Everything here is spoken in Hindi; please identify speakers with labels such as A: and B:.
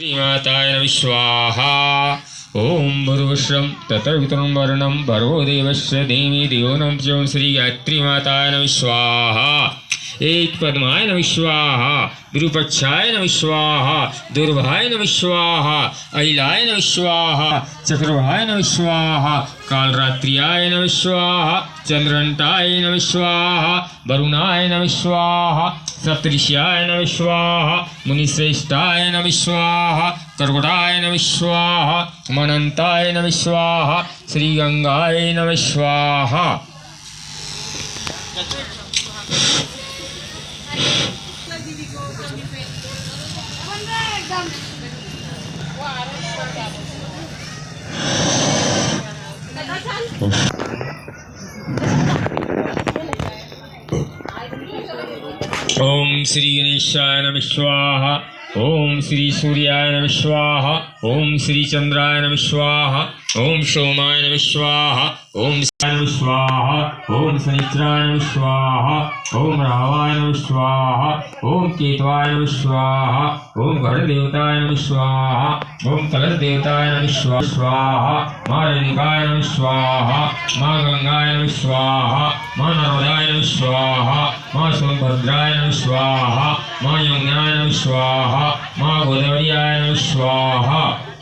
A: श्रीमाताय नमः स्वाहा। ओम भूर्भुवस्सुः तत्सवितुर्वरेण्यं वरुणं भर्गो देवस्य धीमहि धियो न प्रचोदयात्। श्री गायत्री माताय नमः स्वाहा। एक पद्माय नमः स्वाहा, विरूपाक्षाय नमः स्वाहा, दुर्भाय नमः स्वाहा, अहिलाय नमः स्वाहा, चक्रवाहाय नमः स्वाहा, कालरात्र्याय नमः स्वाहा, चंद्रघंटाय नमः स्वाहा, वरुणाय नमः स्वाहा, सप्तऋषियाय नमः स्वाहा, मुनिश्रेष्ठाय नमः स्वाहा, कर्कटाय नमः स्वाहा, मनंताय नमः स्वाहा, श्री गंगाय नमः स्वाहा। ओम श्री गणेशाय नमः स्वाहा। ओम श्री सूर्याय नमः स्वाहा। ओम श्री चंद्राय नमः स्वाहा। ओम सोमाय नमः स्वाहा। ओम नमः स्वाहा। ओम शनिश्चराय नमः स्वाहा। ओम रावाय नमः स्वाहा। ओम केतवाय नमः स्वाहा। ओम गणदेवताय नमः स्वाहा। ओम कलश देवताय नमः स्वाहा। मां रेणुकाय नमः स्वाहा। मां गंगाय नमः स्वाहा। मां नर्मदाय नमः स्वाहा। मां सोमभद्राय नमः स्वाहा। मां यमुनाय नमः स्वाहा। मां गोदावरीयाय नमः स्वाहा।